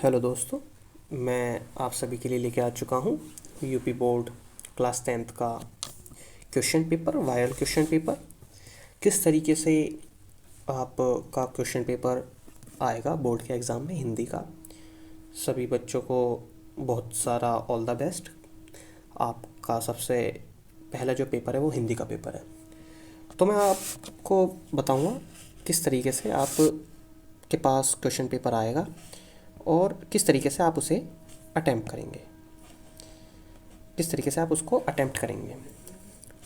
Hello दोस्तों, मैं आप सभी के लिए लेके आ चुका हूँ यूपी बोर्ड क्लास 10th का question paper, viral question paper. किस तरीके से आपका क्वेश्चन पेपर आएगा बोर्ड के एग्ज़ाम में हिंदी का। सभी बच्चों को बहुत सारा ऑल द बेस्ट। आपका सबसे पहला जो पेपर है वो हिंदी का पेपर है। तो मैं आपको बताऊँगा किस तरीके से आप के पास क्वेश्चन पेपर आएगा और किस तरीके से आप उसे अटेम्प्ट करेंगे, किस तरीके से आप उसको अटेम्प्ट करेंगे।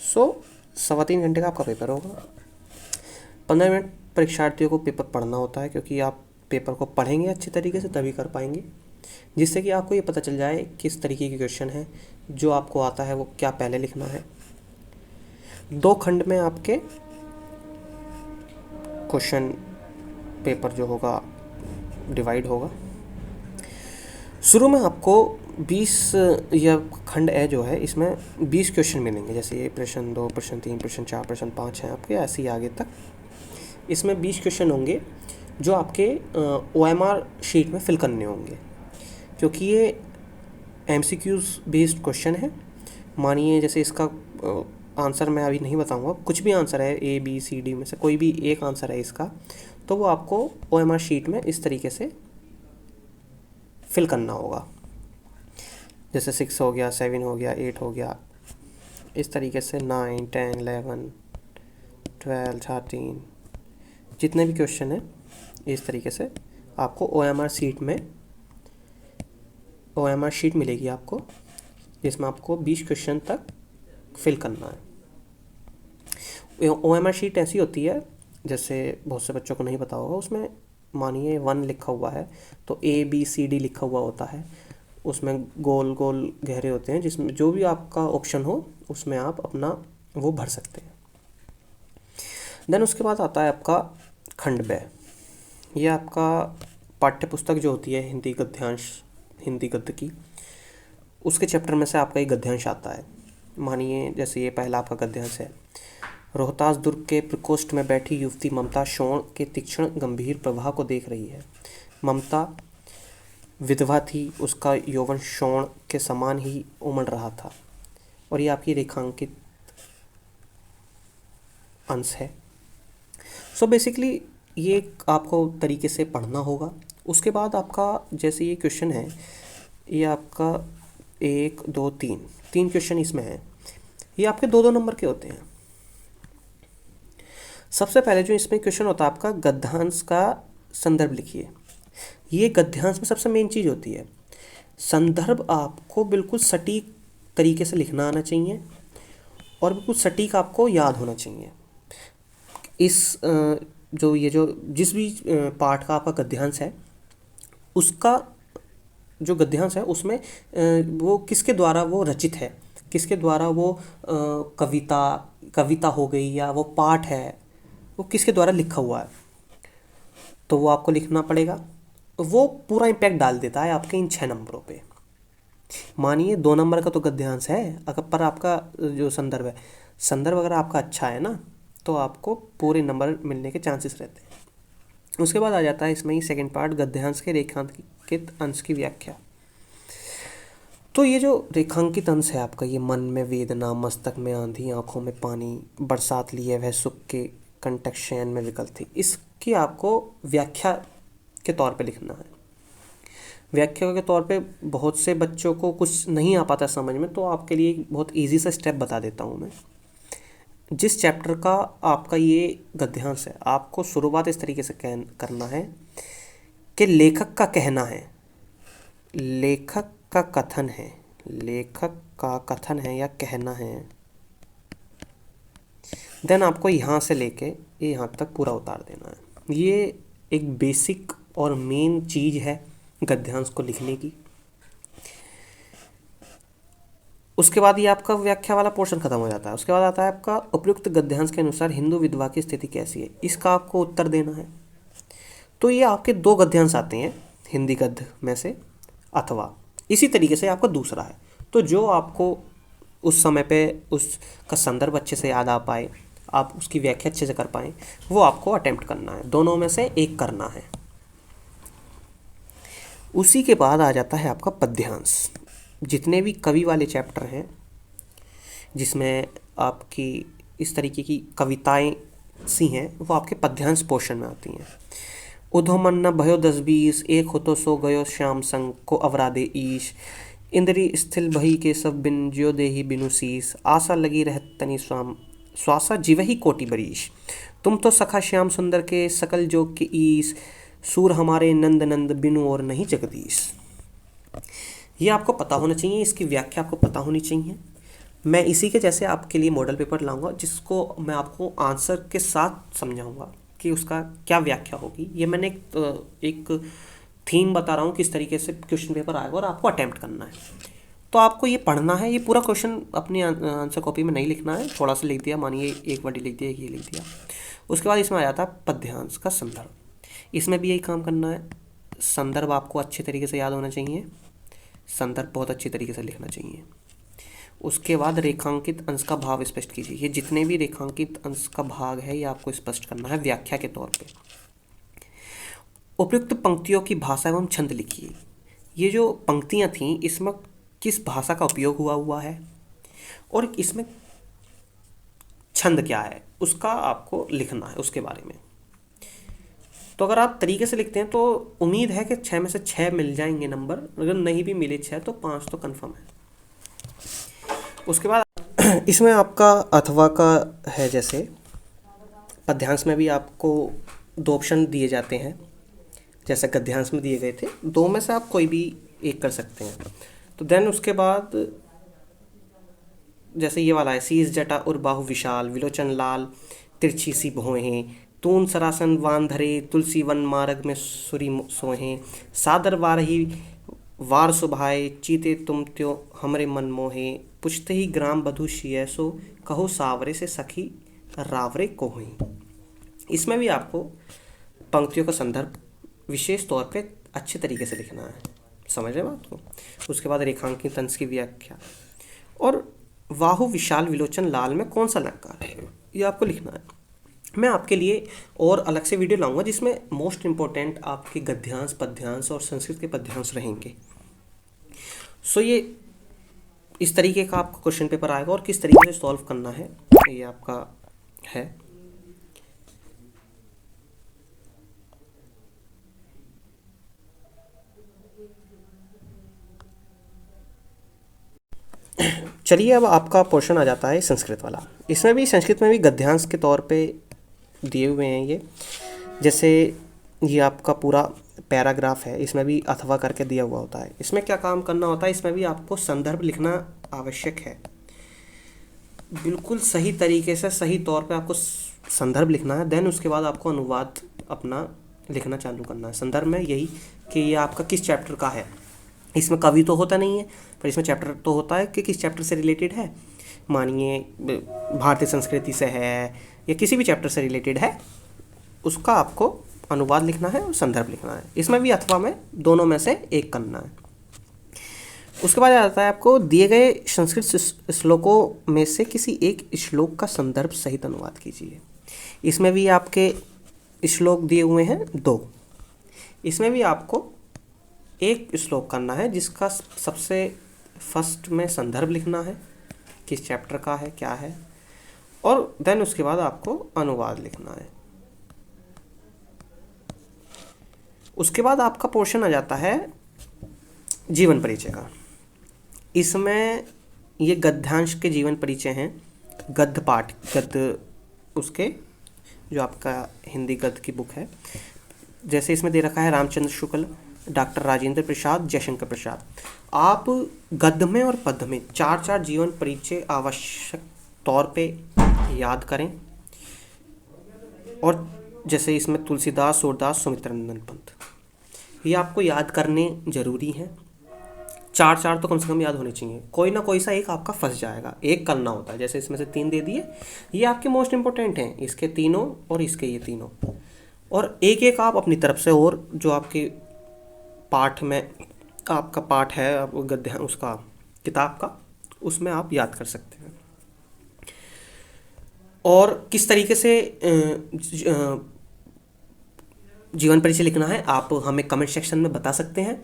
3.25 घंटे का आपका पेपर होगा। 15 मिनट परीक्षार्थियों को पेपर पढ़ना होता है, क्योंकि आप पेपर को पढ़ेंगे अच्छी तरीके से तभी कर पाएंगे, जिससे कि आपको ये पता चल जाए किस तरीके के क्वेश्चन है, जो आपको आता है वो क्या पहले लिखना है। 2 खंड में आपके क्वेश्चन पेपर जो होगा डिवाइड होगा। शुरू में आपको 20 या खंड ए जो है इसमें 20 क्वेश्चन मिलेंगे, जैसे ये प्रश्न 2, प्रश्न 3, प्रश्न 4, प्रश्न 5 हैं आपके, ऐसे ही आगे तक। इसमें 20 क्वेश्चन होंगे जो आपके OMR शीट में फिल करने होंगे, क्योंकि ये MCQs बेस्ड क्वेश्चन है। मानिए जैसे इसका आंसर मैं अभी नहीं बताऊंगा, कुछ भी आंसर है A B C D में से कोई भी एक आंसर है इसका, तो वो आपको OMR शीट में इस तरीके से फिल करना होगा। जैसे 6 हो गया, 7 हो गया, 8 हो गया, इस तरीके से 9, 10, 11, 12, 13 जितने भी क्वेश्चन हैं इस तरीके से आपको OMR शीट मिलेगी आपको, जिसमें आपको 20 क्वेश्चन तक फिल करना है। OMR शीट ऐसी होती है, जैसे बहुत से बच्चों को नहीं पता होगा, उसमें मानिए 1 लिखा हुआ है तो A B C D लिखा हुआ होता है, उसमें गोल गोल घेरे होते हैं, जिसमें जो भी आपका ऑप्शन हो उसमें आप अपना वो भर सकते हैं। देन उसके बाद आता है आपका खंड ब। ये आपका पाठ्य पुस्तक जो होती है हिंदी गद्यांश, हिंदी गद्य की, उसके चैप्टर में से आपका एक गद्यांश आता है। मानिए जैसे ये पहला आपका गद्यांश है। रोहतास दुर्ग के प्रकोष्ठ में बैठी युवती ममता शोण के तीक्ष्ण गंभीर प्रवाह को देख रही है। ममता विधवा थी, उसका यौवन शोण के समान ही उमड़ रहा था। और ये आपकी रेखांकित अंश है। बेसिकली ये आपको तरीके से पढ़ना होगा। उसके बाद आपका जैसे ये क्वेश्चन है, ये आपका 1 2 3 क्वेश्चन इसमें है। ये आपके 2-2 नंबर के होते हैं। सबसे पहले जो इसमें क्वेश्चन होता है आपका, गद्यांश का संदर्भ लिखिए। ये गद्यांश में सबसे मेन चीज़ होती है संदर्भ। आपको बिल्कुल सटीक तरीके से लिखना आना चाहिए और बिल्कुल सटीक आपको याद होना चाहिए। इस जो जिस भी पाठ का आपका गद्यांश है, उसका जो गद्यांश है उसमें वो किसके द्वारा वो रचित है, किसके द्वारा वो कविता हो गई या वो पाठ है, वो किसके द्वारा लिखा हुआ है, तो वो आपको लिखना पड़ेगा। वो पूरा इम्पैक्ट डाल देता है आपके इन 6 नंबरों पे। मानिए 2 नंबर का तो गद्यांश है, अगर पर आपका जो संदर्भ है, संदर्भ अगर आपका अच्छा है ना, तो आपको पूरे नंबर मिलने के चांसेस रहते हैं। उसके बाद आ जाता है इसमें ही सेकंड पार्ट, गद्यांश के रेखांकित अंश की व्याख्या। तो ये जो रेखांकित अंश है आपका, ये मन में वेदना, मस्तक में आंधी, आंखों में पानी, बरसात लिए वह सुख के कंटक शयन में विकल थी, इसकी आपको व्याख्या के तौर पे लिखना है। व्याख्या के तौर पे बहुत से बच्चों को कुछ नहीं आ पाता समझ में, तो आपके लिए बहुत इजी सा स्टेप बता देता हूँ मैं। जिस चैप्टर का आपका ये गद्यांश है, आपको शुरुआत इस तरीके से करना है कि लेखक का कहना है, लेखक का कथन है, लेखक का कथन है या कहना है। देन आपको यहाँ से लेके ये यहाँ तक पूरा उतार देना है। ये एक बेसिक और मेन चीज़ है गद्यांश को लिखने की। उसके बाद ये आपका व्याख्या वाला पोर्शन खत्म हो जाता है। उसके बाद आता है आपका उपयुक्त गद्यांश के अनुसार हिंदू विधवा की स्थिति कैसी है, इसका आपको उत्तर देना है। तो ये आपके 2 गद्यांश आते हैं हिंदी गद्य में से, अथवा इसी तरीके से आपका दूसरा है। तो जो आपको उस समय पे उसका संदर्भ अच्छे से याद आ पाए, आप उसकी व्याख्या अच्छे से कर पाएँ, वो आपको अटेम्प्ट करना है। दोनों में से एक करना है। उसी के बाद आ जाता है आपका पद्यांश। जितने भी कवि वाले चैप्टर हैं जिसमें आपकी इस तरीके की कविताएं सी हैं वो आपके पद्यांश पोर्शन में आती हैं। उधो मन न भयो 10-20 एक हो तो सो गयो श्याम संग को अवराधे ईश। इंद्री स्थिल भई के सब बिन ज्यो देही बिनु शीस। आशा लगी रहत तनि स्वाम श्वासा जीवही कोटि बरीश। तुम तो सखा श्याम सुंदर के सकल जोग के ईश। सूर हमारे नंद नंद बिनु और नहीं जगदीश। ये आपको पता होना चाहिए, इसकी व्याख्या आपको पता होनी चाहिए। मैं इसी के जैसे आपके लिए मॉडल पेपर लाऊंगा जिसको मैं आपको आंसर के साथ समझाऊंगा कि उसका क्या व्याख्या होगी। ये मैंने एक थीम बता रहा हूँ किस तरीके से क्वेश्चन पेपर आएगा और आपको अटेम्प्ट करना है। तो आपको ये पढ़ना है, ये पूरा क्वेश्चन अपनी आंसर कॉपी में नहीं लिखना है, थोड़ा सा लिख दिया, मानिए एक वर्ड लिख दिया, ये लिख दिया। उसके बाद इसमें आ जाता है पद्यांश का संदर्भ। इसमें भी यही काम करना है। संदर्भ आपको अच्छे तरीके से याद होना चाहिए, संदर्भ बहुत अच्छी तरीके से लिखना चाहिए। उसके बाद रेखांकित अंश का भाव स्पष्ट कीजिए। ये जितने भी रेखांकित अंश का भाग है ये आपको स्पष्ट करना है व्याख्या के तौर पे। उपयुक्त पंक्तियों की भाषा एवं छंद लिखिए। ये जो पंक्तियाँ थीं इसमें किस भाषा का उपयोग हुआ है और इसमें छंद क्या है उसका आपको लिखना है उसके बारे में। तो अगर आप तरीके से लिखते हैं तो उम्मीद है कि 6 में से 6 मिल जाएंगे नंबर, अगर नहीं भी मिले 6 तो 5 तो कंफर्म है। उसके बाद इसमें आपका अथवा का है, जैसे पद्यांश में भी आपको 2 ऑप्शन दिए जाते हैं जैसे गद्यांश में दिए गए थे। 2 में से आप कोई भी एक कर सकते हैं। तो देन उसके बाद जैसे ये वाला है, शीस जटा और बाहु विशाल विलोचन लाल तिरछी सी भौहें। तून सरासन वान धरे तुलसी वन मार्ग में सुरी सोहें। सादर वारही वार सुभाए चीते तुम त्यो हमरे मन मोहे। पुछते ही ग्राम बधु शियसो कहो सावरे से सखी रावरे को हुई। इसमें भी आपको पंक्तियों का संदर्भ विशेष तौर पे अच्छे तरीके से लिखना है, समझ रहे बात को। उसके बाद रेखांकित अंश की व्याख्या और वाहु विशाल विलोचन लाल में कौन सा अलंकार है ये आपको लिखना है। मैं आपके लिए और अलग से वीडियो लाऊंगा जिसमें मोस्ट इम्पोर्टेंट आपके गद्यांश पद्यांश और संस्कृत के पद्यांश रहेंगे। सो ये इस तरीके का आपका क्वेश्चन पेपर आएगा और किस तरीके से सॉल्व करना है ये आपका है। चलिए अब आपका पोर्शन आ जाता है संस्कृत वाला। इसमें भी संस्कृत में भी गद्यांश के तौर पे दिए हुए हैं ये। जैसे ये आपका पूरा पैराग्राफ है, इसमें भी अथवा करके दिया हुआ होता है। इसमें क्या काम करना होता है, इसमें भी आपको संदर्भ लिखना आवश्यक है। बिल्कुल सही तरीके से सही तौर पे आपको संदर्भ लिखना है। देन उसके बाद आपको अनुवाद अपना लिखना चालू करना है। संदर्भ में यही कि ये आपका किस चैप्टर का है। इसमें कवि तो होता नहीं है पर इसमें चैप्टर तो होता है कि किस चैप्टर से रिलेटेड है। मानिए भारतीय संस्कृति से है या किसी भी चैप्टर से रिलेटेड है, उसका आपको अनुवाद लिखना है और संदर्भ लिखना है। इसमें भी अथवा में दोनों में से एक करना है। उसके बाद आता है आपको दिए गए संस्कृत श्लोकों में से किसी एक श्लोक का संदर्भ सहित अनुवाद कीजिए। इसमें भी आपके श्लोक दिए हुए हैं 2। इसमें भी आपको एक श्लोक करना है जिसका सबसे फर्स्ट में संदर्भ लिखना है, किस चैप्टर का है क्या है, और देन उसके बाद आपको अनुवाद लिखना है। उसके बाद आपका पोर्शन आ जाता है जीवन परिचय का। इसमें ये गद्यांश के जीवन परिचय हैं, गद्य पाठ, गद्य उसके जो आपका हिंदी गद्य की बुक है। जैसे इसमें दे रखा है रामचंद्र शुक्ल, डॉक्टर राजेंद्र प्रसाद, जयशंकर प्रसाद। आप गद्य में और पद्य में 4-4 जीवन परिचय आवश्यक तौर पे याद करें। और जैसे इसमें तुलसीदास, सूरदास, सुमित्रानंद पंत, ये आपको याद करने ज़रूरी हैं। 4-4 तो कम से कम याद होने चाहिए, कोई ना कोई सा एक आपका फंस जाएगा, एक करना होता है। जैसे इसमें से 3 दे दिए, ये आपके मोस्ट इंपॉर्टेंट हैं, इसके तीनों और इसके ये तीनों, और एक एक आप अपनी तरफ से और जो आपके पाठ में आपका पाठ है गद्य उसका किताब का, उसमें आप याद कर सकते हैं। और किस तरीके से जीवन परिचय लिखना है, आप हमें कमेंट सेक्शन में बता सकते हैं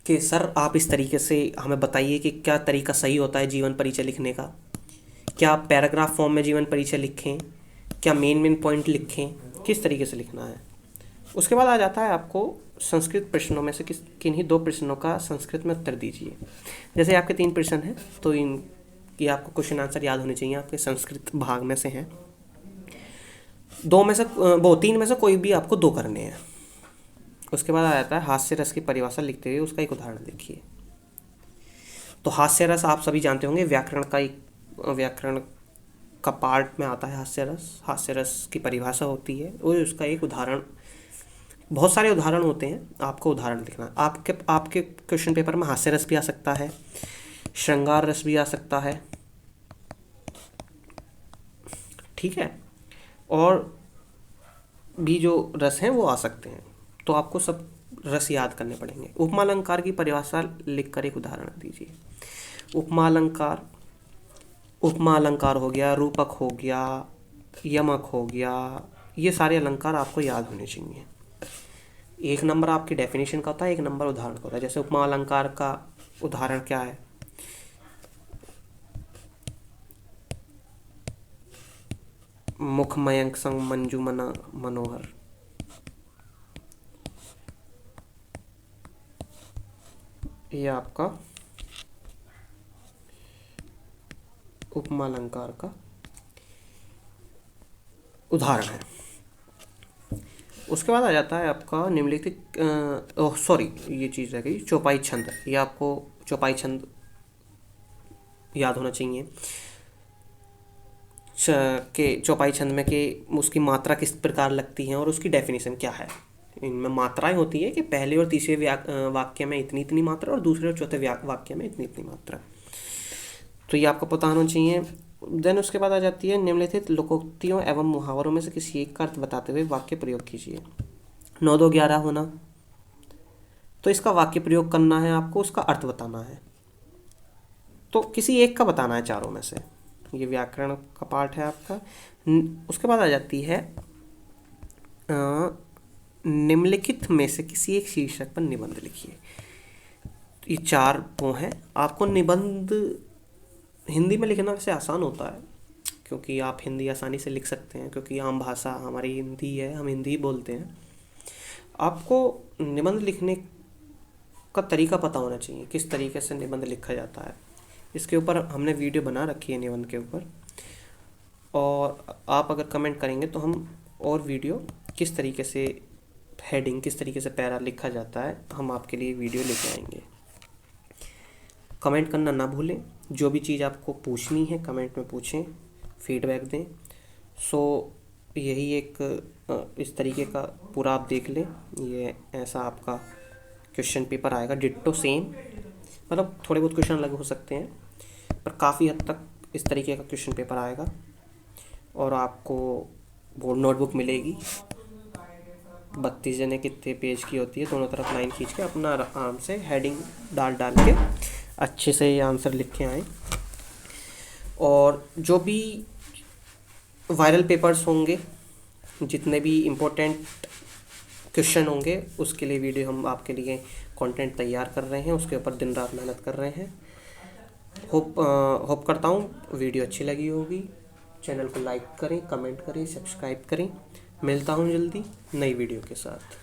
कि सर आप इस तरीके से हमें बताइए कि क्या तरीका सही होता है जीवन परिचय लिखने का। क्या आप पैराग्राफ फॉर्म में जीवन परिचय लिखें, क्या मेन पॉइंट लिखें, किस तरीके से लिखना है। उसके बाद आ जाता है आपको संस्कृत प्रश्नों में से किन्हीं 2 प्रश्नों का संस्कृत में उत्तर दीजिए। जैसे आपके 3 प्रश्न हैं तो इनकी आपको क्वेश्चन आंसर याद होने चाहिए, आपके संस्कृत भाग में से हैं। 3 में से कोई भी आपको 2 करने हैं। उसके बाद आ जाता है हास्य रस की परिभाषा लिखते हुए उसका एक उदाहरण देखिए। तो हास्य रस आप सभी जानते होंगे, व्याकरण का पार्ट में आता है हास्य रस। हास्य रस की परिभाषा होती है और उसका एक उदाहरण, बहुत सारे उदाहरण होते हैं, आपको उदाहरण लिखना है। आपके क्वेश्चन पेपर में हास्य रस भी आ सकता है, श्रृंगार रस भी आ सकता है, ठीक है, और भी जो रस हैं वो आ सकते हैं। तो आपको सब रस याद करने पड़ेंगे। उपमा अलंकार की परिभाषा लिखकर एक उदाहरण दीजिए। उपमा अलंकार हो गया, रूपक हो गया, यमक हो गया, ये सारे अलंकार आपको याद होने चाहिए। 1 नंबर आपकी डेफिनेशन का होता है, 1 नंबर उदाहरण का होता है। जैसे उपमा अलंकार का उदाहरण क्या है, मुख मयंक संग मंजू मना मनोहर, ये आपका उपमा अलंकार का उदाहरण है। उसके बाद आ जाता है आपका निम्नलिखित ये चीज़ रह गई, चौपाई छंद। ये आपको चौपाई छंद याद होना चाहिए कि चौपाई छंद में कि उसकी मात्रा किस प्रकार लगती है और उसकी डेफिनेशन क्या है। इनमें मात्राएं होती है कि पहले और तीसरे वाक्य में इतनी इतनी मात्रा और दूसरे और चौथे वाक्य में इतनी इतनी मात्रा। तो ये आपको पता होना चाहिए। देन उसके बाद आ जाती है निम्नलिखित लोकोक्तियों एवं मुहावरों में से किसी एक का अर्थ बताते हुए वाक्य प्रयोग कीजिए। 9 2 11 होना, तो इसका वाक्य प्रयोग करना है, आपको उसका अर्थ बताना है। तो किसी एक का बताना है चारों में से। ये व्याकरण का पार्ट है आपका। उसके बाद आ जाती है निम्नलिखित में से किसी एक शीर्षक पर निबंध लिखिए। ये 4 वो हैं। आपको निबंध हिंदी में लिखना वैसे आसान होता है, क्योंकि आप हिंदी आसानी से लिख सकते हैं, क्योंकि आम भाषा हमारी हिंदी है, हम हिंदी बोलते हैं। आपको निबंध लिखने का तरीका पता होना चाहिए, किस तरीके से निबंध लिखा जाता है। इसके ऊपर हमने वीडियो बना रखी है निबंध के ऊपर, और आप अगर कमेंट करेंगे तो हम और वीडियो किस तरीके से हेडिंग, किस तरीके से पैरा लिखा जाता है, हम आपके लिए वीडियो लेके आएंगे। कमेंट करना ना भूलें। जो भी चीज़ आपको पूछनी है कमेंट में पूछें, फीडबैक दें। यही एक इस तरीके का पूरा आप देख लें। ये ऐसा आपका क्वेश्चन पेपर आएगा, डिट्टो सेम, मतलब थोड़े बहुत क्वेश्चन अलग हो सकते हैं, पर काफ़ी हद तक इस तरीके का क्वेश्चन पेपर आएगा। और आपको वो नोटबुक मिलेगी, 32 जने कितने पेज की होती है, दोनों तरफ लाइन खींच के अपना आराम से हेडिंग डाल के अच्छे से ये आंसर लिख के आएँ। और जो भी वायरल पेपर्स होंगे, जितने भी इम्पोर्टेंट क्वेश्चन होंगे, उसके लिए वीडियो हम आपके लिए कंटेंट तैयार कर रहे हैं, उसके ऊपर दिन रात मेहनत कर रहे हैं। होप करता हूँ वीडियो अच्छी लगी होगी। चैनल को लाइक करें, कमेंट करें, सब्सक्राइब करें। मिलता हूँ जल्दी नई वीडियो के साथ।